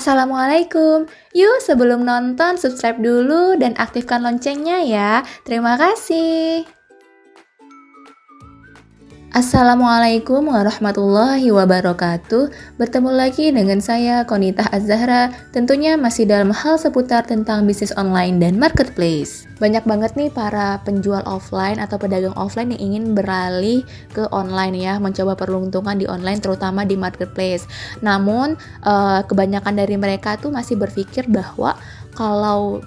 Assalamualaikum. Yuk sebelum nonton subscribe dulu dan aktifkan loncengnya ya. Terima kasih. Assalamualaikum warahmatullahi wabarakatuh. Bertemu lagi dengan saya Konitah Az-Zahra. Tentunya masih dalam hal seputar tentang bisnis online dan marketplace. Banyak banget nih para penjual offline atau pedagang offline yang ingin beralih ke online ya, mencoba peruntungan di online terutama di marketplace. Namun kebanyakan dari mereka tuh masih berpikir bahwa kalau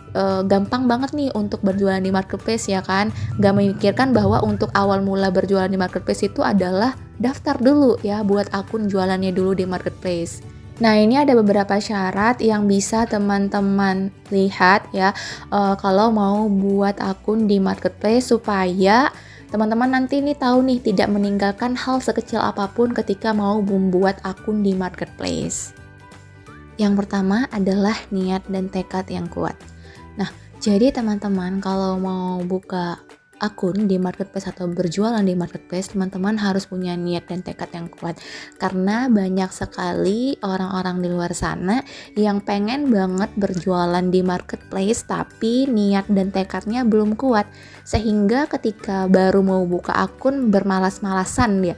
gampang banget nih untuk berjualan di marketplace ya kan, gak memikirkan bahwa untuk awal mula berjualan di marketplace itu adalah daftar dulu ya buat akun jualannya dulu di marketplace. Nah, ini ada beberapa syarat yang bisa teman-teman lihat ya kalau mau buat akun di marketplace supaya teman-teman nanti nih tahu nih tidak meninggalkan hal sekecil apapun ketika mau membuat akun di marketplace. Yang pertama adalah niat dan tekad yang kuat. Nah, jadi teman-teman kalau mau buka akun di marketplace atau berjualan di marketplace, teman-teman harus punya niat dan tekad yang kuat. Karena banyak sekali orang-orang di luar sana yang pengen banget berjualan di marketplace tapi niat dan tekadnya belum kuat. Sehingga ketika baru mau buka akun bermalas-malasan dia,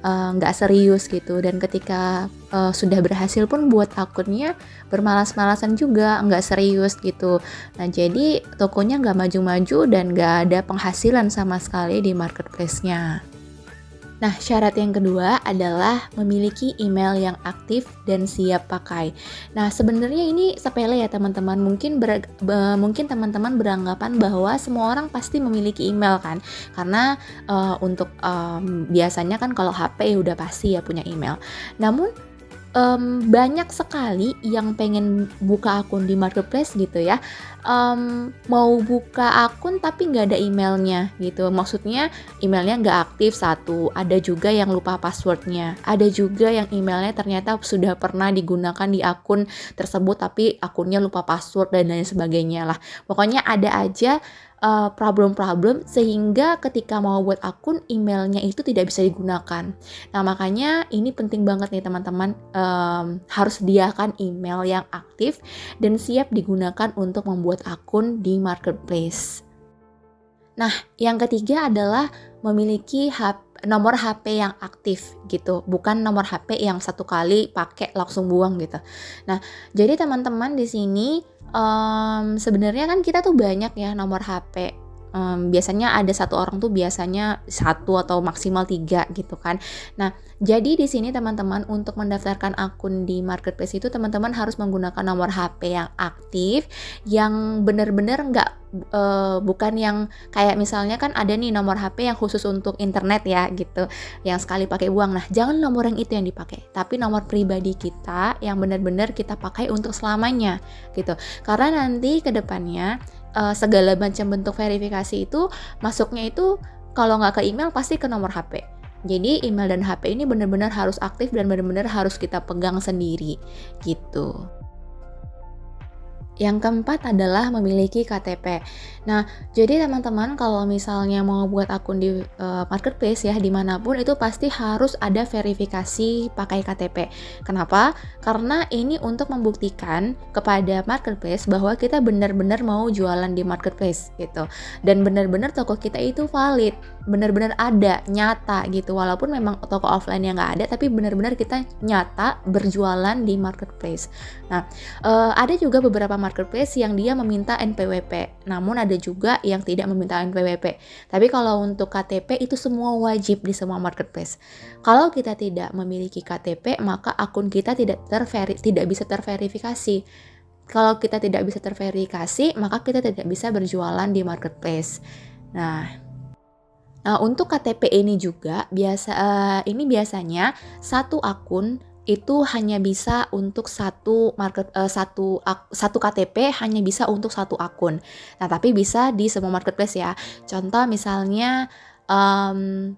nggak serius gitu. Dan ketika sudah berhasil pun buat akunnya bermalas-malasan juga, nggak serius gitu. Nah, jadi tokonya nggak maju-maju dan nggak ada penghasilan sama sekali di marketplace-nya. Nah, syarat yang kedua adalah memiliki email yang aktif dan siap pakai. Nah, sebenarnya ini sepele ya teman-teman. Mungkin teman-teman beranggapan bahwa semua orang pasti memiliki email kan. Karena untuk biasanya kan kalau HP udah pasti ya punya email. Namun banyak sekali yang pengen buka akun di marketplace gitu ya, mau buka akun tapi nggak ada emailnya gitu. Maksudnya emailnya nggak aktif satu, ada juga yang lupa passwordnya, ada juga yang emailnya ternyata sudah pernah digunakan di akun tersebut tapi akunnya lupa password dan lain sebagainya lah. Pokoknya ada aja problem-problem sehingga ketika mau buat akun emailnya itu tidak bisa digunakan. Nah, makanya ini penting banget nih teman-teman, harus sediakan email yang aktif dan siap digunakan untuk membuat akun di marketplace. Nah, yang ketiga adalah memiliki nomor HP yang aktif gitu, bukan nomor HP yang satu kali pakai langsung buang gitu. Nah, jadi teman-teman di sini sebenarnya kan kita tuh banyak ya nomor HP. Biasanya ada satu orang tuh biasanya satu atau maksimal 3 gitu kan. Nah, jadi di sini teman-teman untuk mendaftarkan akun di marketplace itu teman-teman harus menggunakan nomor HP yang aktif, yang benar-benar bukan yang kayak misalnya kan ada nih nomor HP yang khusus untuk internet ya gitu, yang sekali pakai buang. Nah, jangan nomor yang itu yang dipakai, tapi nomor pribadi kita yang benar-benar kita pakai untuk selamanya gitu. Karena nanti ke depannya segala macam bentuk verifikasi itu masuknya itu kalau nggak ke email pasti ke nomor HP. Jadi email dan HP ini benar-benar harus aktif dan benar-benar harus kita pegang sendiri gitu. Yang keempat adalah memiliki KTP. Nah, jadi teman-teman kalau misalnya mau buat akun di marketplace ya dimanapun itu pasti harus ada verifikasi pakai KTP. Kenapa? Karena ini untuk membuktikan kepada marketplace bahwa kita benar-benar mau jualan di marketplace gitu. Dan benar-benar toko kita itu valid, benar-benar ada, nyata gitu. Walaupun memang toko offline yang nggak ada, tapi benar-benar kita nyata berjualan di marketplace. Nah, ada juga beberapa marketplace yang dia meminta NPWP, namun ada juga yang tidak meminta NPWP. Tapi kalau untuk KTP itu semua wajib di semua marketplace. Kalau kita tidak memiliki KTP, maka akun kita tidak bisa terverifikasi. Kalau kita tidak bisa terverifikasi, maka kita tidak bisa berjualan di marketplace. Nah, untuk KTP ini juga biasanya satu akun itu hanya bisa untuk satu KTP hanya bisa untuk satu akun. Nah, tapi bisa di semua marketplace ya. Contoh misalnya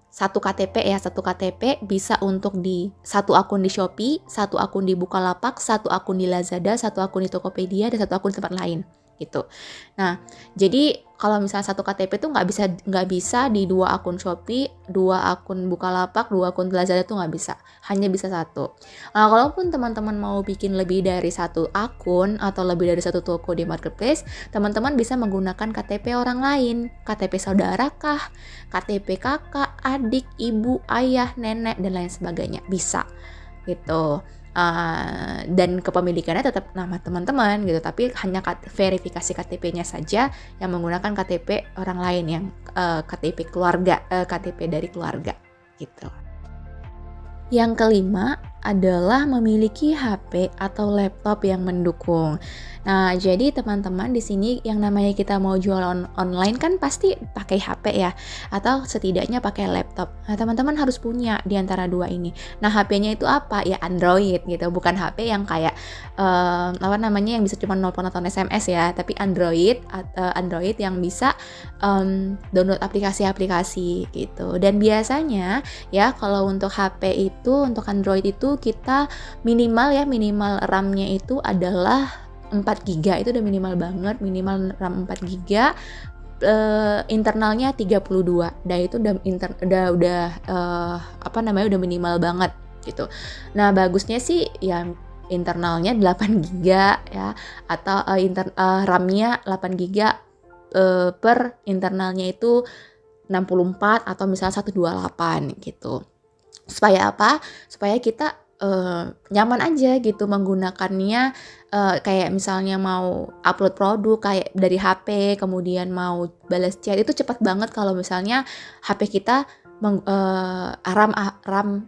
satu KTP bisa untuk di satu akun di Shopee, satu akun di Bukalapak, satu akun di Lazada, satu akun di Tokopedia, dan satu akun di tempat lain. gitu. Nah, jadi kalau misalnya satu KTP tuh nggak bisa di 2 akun Shopee, 2 akun Bukalapak, 2 akun Lazada tuh nggak bisa. Hanya bisa satu. Nah, kalaupun teman-teman mau bikin lebih dari satu akun atau lebih dari satu toko di marketplace, teman-teman bisa menggunakan KTP orang lain, KTP saudara kah, KTP kakak, adik, ibu, ayah, nenek, dan lain sebagainya. Bisa gitu. Dan kepemilikannya tetap nama teman-teman gitu, tapi hanya verifikasi KTP-nya saja yang menggunakan KTP orang lain yang KTP keluarga, KTP dari keluarga gitu. Yang kelima adalah memiliki HP atau laptop yang mendukung. Nah, jadi teman-teman di sini yang namanya kita mau jualan online kan pasti pakai HP ya, atau setidaknya pakai laptop. Nah, teman-teman harus punya di antara dua ini. Nah, HP-nya itu apa? Ya Android gitu, bukan HP yang kayak yang bisa cuma nelpon atau SMS ya, tapi Android yang bisa download aplikasi-aplikasi gitu. Dan biasanya ya kalau untuk HP itu, untuk Android itu kita minimal RAM-nya itu adalah 4 GB, itu udah minimal banget, minimal RAM 4 GB, internalnya 32. Dan itu udah minimal banget gitu. Nah, bagusnya sih ya internalnya 8 GB ya, atau RAM-nya 8 GB per internalnya itu 64 atau misalnya 128 gitu. Supaya apa? Supaya kita nyaman aja gitu menggunakannya, kayak misalnya mau upload produk kayak dari HP, kemudian mau balas chat, itu cepat banget kalau misalnya HP kita RAM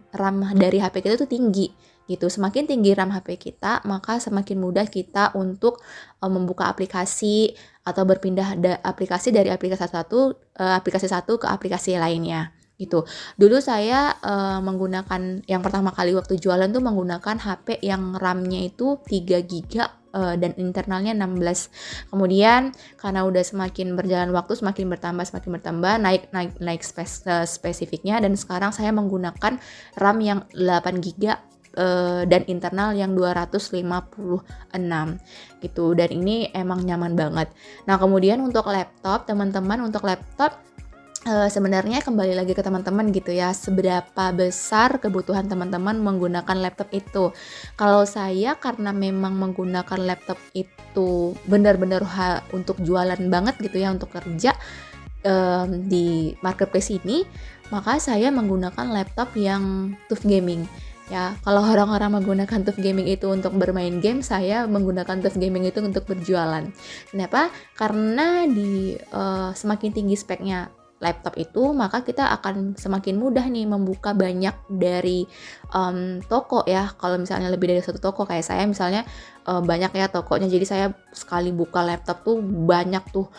dari HP kita tuh tinggi gitu. Semakin tinggi RAM HP kita, maka semakin mudah kita untuk membuka aplikasi atau berpindah aplikasi dari aplikasi satu ke aplikasi lainnya gitu. Dulu saya menggunakan yang pertama kali waktu jualan tuh menggunakan HP yang RAM-nya itu 3 GB dan internalnya 16. Kemudian karena udah semakin berjalan waktu, semakin bertambah naik spesifiknya, dan sekarang saya menggunakan RAM yang 8 GB dan internal yang 256 gitu, dan ini emang nyaman banget. Nah, kemudian untuk laptop, teman-teman, sebenarnya kembali lagi ke teman-teman gitu ya, seberapa besar kebutuhan teman-teman menggunakan laptop itu. Kalau saya karena memang menggunakan laptop itu benar-benar untuk jualan banget gitu ya, untuk kerja di marketplace ini, maka saya menggunakan laptop yang TUF Gaming. Ya, kalau orang-orang menggunakan TUF Gaming itu untuk bermain game, saya menggunakan TUF Gaming itu untuk berjualan. Kenapa? Karena semakin tinggi speknya laptop itu, maka kita akan semakin mudah nih membuka banyak dari toko ya. Kalau misalnya lebih dari satu toko, kayak saya misalnya banyak ya tokonya, jadi saya sekali buka laptop tuh banyak tuh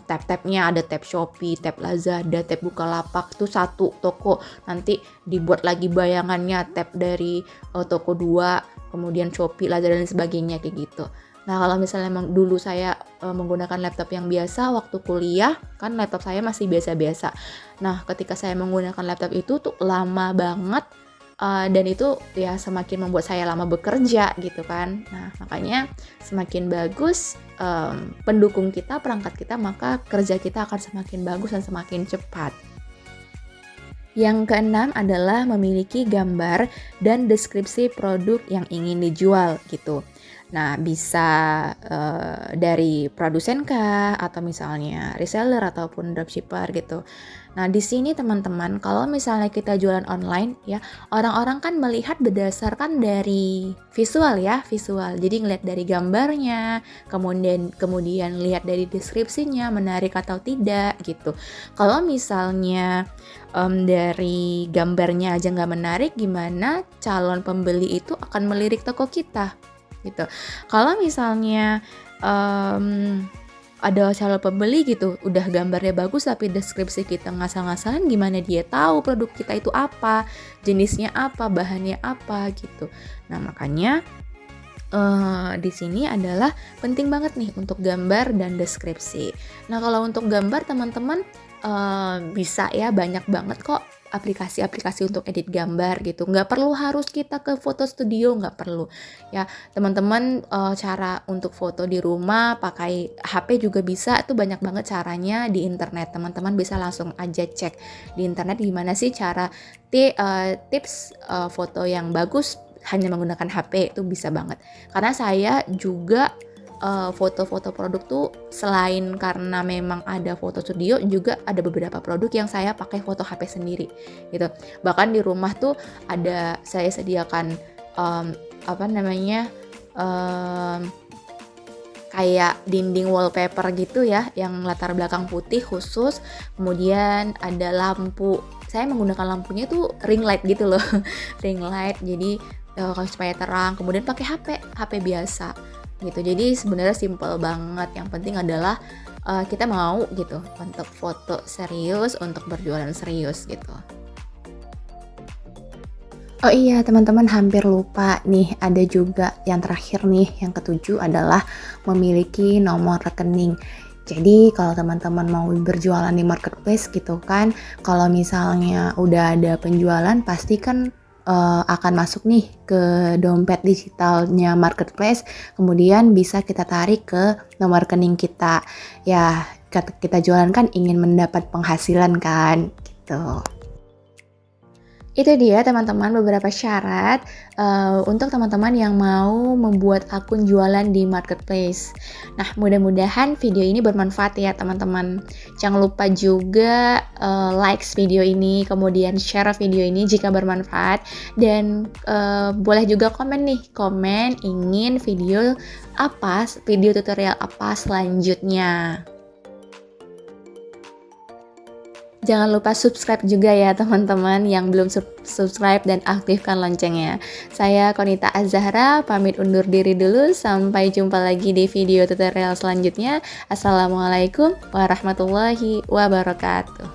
tab-tabnya, ada tab Shopee, tab Lazada, tab Bukalapak, tuh satu toko, nanti dibuat lagi bayangannya tab dari toko 2, kemudian Shopee, Lazada dan sebagainya kayak gitu. Nah, kalau misalnya dulu saya menggunakan laptop yang biasa waktu kuliah, kan laptop saya masih biasa-biasa. Nah, ketika saya menggunakan laptop itu tuh lama banget, dan itu ya semakin membuat saya lama bekerja gitu kan. Nah, makanya semakin bagus pendukung kita, perangkat kita, maka kerja kita akan semakin bagus dan semakin cepat. Yang keenam adalah memiliki gambar dan deskripsi produk yang ingin dijual gitu. Nah, bisa dari produsen kah, atau misalnya reseller ataupun dropshipper gitu. Nah, di sini teman-teman, kalau misalnya kita jualan online ya, orang-orang kan melihat berdasarkan dari visual ya, visual. Jadi ngelihat dari gambarnya, kemudian lihat dari deskripsinya, menarik atau tidak gitu. Kalau misalnya dari gambarnya aja nggak menarik, gimana calon pembeli itu akan melirik toko kita gitu. Kalau misalnya ada calon pembeli gitu, udah gambarnya bagus tapi deskripsi kita ngasal-ngasalan, gimana dia tahu produk kita itu apa, jenisnya apa, bahannya apa gitu. Nah, makanya di sini adalah penting banget nih untuk gambar dan deskripsi. Nah, kalau untuk gambar teman-teman bisa ya, banyak banget kok aplikasi-aplikasi untuk edit gambar gitu. Nggak perlu harus kita ke foto studio, nggak perlu. Ya, teman-teman cara untuk foto di rumah pakai HP juga bisa, itu banyak banget caranya di internet. Teman-teman bisa langsung aja cek di internet gimana sih cara tips foto yang bagus hanya menggunakan HP, itu bisa banget. Karena saya juga foto-foto produk tuh selain karena memang ada foto studio, juga ada beberapa produk yang saya pakai foto HP sendiri gitu. Bahkan di rumah tuh ada saya sediakan apa namanya kayak dinding wallpaper gitu ya, yang latar belakang putih khusus, kemudian ada lampu. Saya menggunakan lampunya tuh ring light gitu loh, ring light. Jadi supaya terang, kemudian pakai HP biasa gitu. Jadi sebenarnya simple banget. Yang penting adalah kita mau gitu untuk foto serius, untuk berjualan serius gitu. Oh iya, teman-teman, hampir lupa nih, ada juga yang terakhir nih, yang ketujuh adalah memiliki nomor rekening. Jadi kalau teman-teman mau berjualan di marketplace gitu kan, kalau misalnya udah ada penjualan pasti kan akan masuk nih ke dompet digitalnya marketplace, kemudian bisa kita tarik ke nomor rekening kita. Ya, kita jualan kan ingin mendapat penghasilan kan, gitu. Itu dia teman-teman beberapa syarat untuk teman-teman yang mau membuat akun jualan di marketplace. Nah, mudah-mudahan video ini bermanfaat ya teman-teman. Jangan lupa juga likes video ini, kemudian share video ini jika bermanfaat, dan boleh juga komen nih, komen ingin video tutorial apa selanjutnya. Jangan lupa subscribe juga ya teman-teman yang belum subscribe, dan aktifkan loncengnya. Saya Konita Az-Zahra, pamit undur diri dulu. Sampai jumpa lagi di video tutorial selanjutnya. Assalamualaikum warahmatullahi wabarakatuh.